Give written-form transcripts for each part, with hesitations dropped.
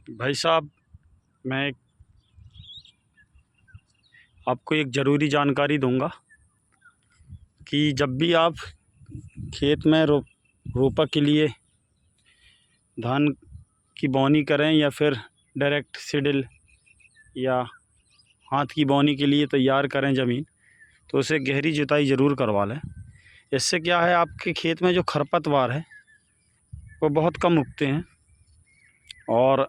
भाई साहब, मैं आपको एक ज़रूरी जानकारी दूंगा कि जब भी आप खेत में रोपा के लिए धान की बोनी करें या फिर डायरेक्ट सीडल या हाथ की बोनी के लिए तैयार करें ज़मीन, तो उसे गहरी जुताई ज़रूर करवा लें। इससे क्या है, आपके खेत में जो खरपतवार है वो बहुत कम उगते हैं और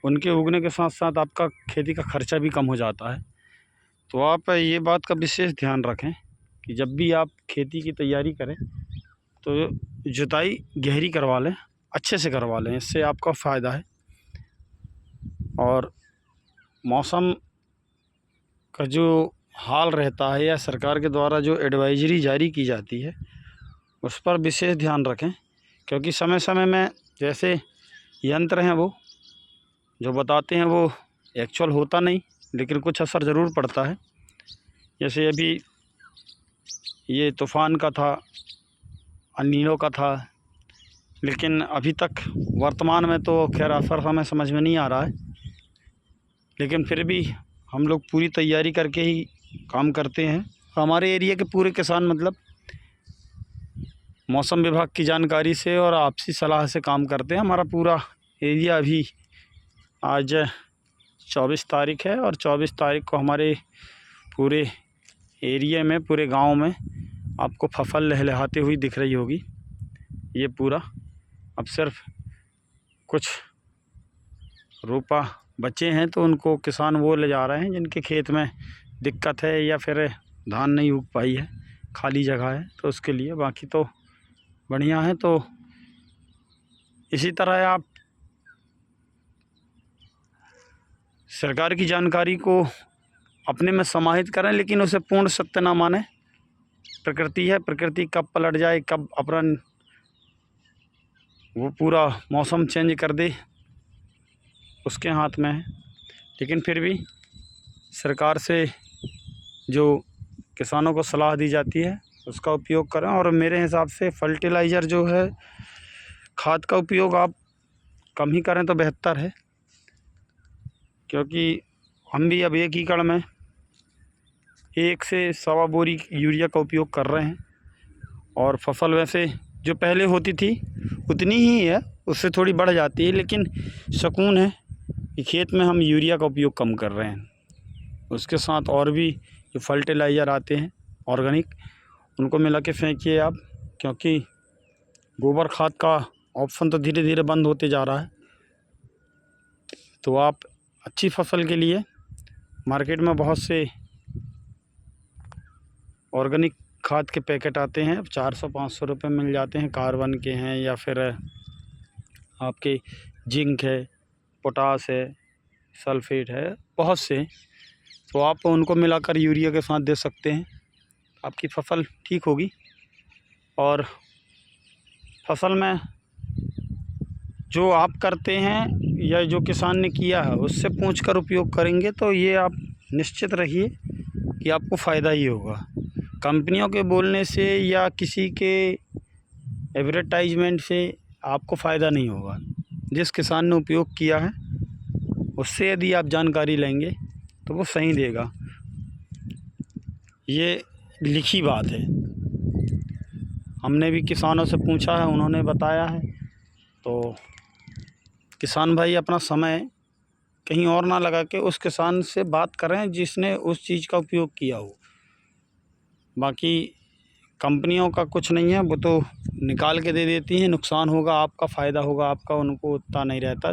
उनके उगने के साथ साथ आपका खेती का खर्चा भी कम हो जाता है। तो आप ये बात का विशेष ध्यान रखें कि जब भी आप खेती की तैयारी करें तो जुताई गहरी करवा लें, अच्छे से करवा लें, इससे आपका फ़ायदा है। और मौसम का जो हाल रहता है या सरकार के द्वारा जो एडवाइजरी जारी की जाती है उस पर विशेष ध्यान रखें, क्योंकि समय समय में जैसे यंत्र हैं वो जो बताते हैं वो एक्चुअल होता नहीं, लेकिन कुछ असर ज़रूर पड़ता है। जैसे अभी ये तूफ़ान का था, अल-नीनो का था, लेकिन अभी तक वर्तमान में तो खैर असर हमें समझ में नहीं आ रहा है, लेकिन फिर भी हम लोग पूरी तैयारी करके ही काम करते हैं। हमारे एरिया के पूरे किसान मतलब मौसम विभाग की जानकारी से और आपसी सलाह से काम करते हैं। हमारा पूरा एरिया अभी आज 24 तारीख है और 24 तारीख को हमारे पूरे एरिया में, पूरे गांव में आपको फसल लहलहाती हुई दिख रही होगी। ये पूरा अब सिर्फ कुछ रोपा बचे हैं तो उनको किसान वो ले जा रहे हैं जिनके खेत में दिक्कत है या फिर धान नहीं उग पाई है, खाली जगह है, तो उसके लिए। बाकी तो बढ़िया है। तो इसी तरह आप सरकार की जानकारी को अपने में समाहित करें, लेकिन उसे पूर्ण सत्य ना माने। प्रकृति है, प्रकृति कब पलट जाए, कब अपना वो पूरा मौसम चेंज कर दे, उसके हाथ में है। लेकिन फिर भी सरकार से जो किसानों को सलाह दी जाती है उसका उपयोग करें। और मेरे हिसाब से फर्टिलाइज़र जो है, खाद का उपयोग आप कम ही करें तो बेहतर है, क्योंकि हम भी अब 1 एकड़ में 1 से सवा बोरी यूरिया का उपयोग कर रहे हैं। और फसल वैसे जो पहले होती थी उतनी ही है, उससे थोड़ी बढ़ जाती है, लेकिन सुकून है कि खेत में हम यूरिया का उपयोग कम कर रहे हैं। उसके साथ और भी जो फर्टिलाइज़र आते हैं ऑर्गेनिक, उनको मिला के फेंकिए आप, क्योंकि गोबर खाद का ऑप्शन तो धीरे धीरे बंद होते जा रहा है। तो आप अच्छी फसल के लिए मार्केट में बहुत से ऑर्गेनिक खाद के पैकेट आते हैं, 400-500 रुपये मिल जाते हैं। कार्बन के हैं या फिर आपके जिंक है, पोटास है, सल्फेट है, बहुत से। तो आप उनको मिलाकर यूरिया के साथ दे सकते हैं, आपकी फसल ठीक होगी। और फसल में जो आप करते हैं या जो किसान ने किया है उससे पूछकर उपयोग करेंगे तो ये आप निश्चित रहिए कि आपको फ़ायदा ही होगा। कंपनियों के बोलने से या किसी के एडवर्टाइजमेंट से आपको फ़ायदा नहीं होगा। जिस किसान ने उपयोग किया है उससे यदि आप जानकारी लेंगे तो वो सही देगा, ये लिखी बात है। हमने भी किसानों से पूछा है, उन्होंने बताया है। तो किसान भाई अपना समय कहीं और ना लगा के उस किसान से बात करें जिसने उस चीज़ का उपयोग किया हो। बाकी कंपनियों का कुछ नहीं है, वो तो निकाल के दे देती हैं, नुकसान होगा आपका, फ़ायदा होगा आपका, उनको उतना नहीं रहता।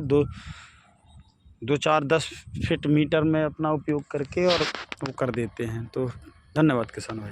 2-4-10 फीट मीटर में अपना उपयोग करके और वो कर देते हैं। तो धन्यवाद किसान भाई।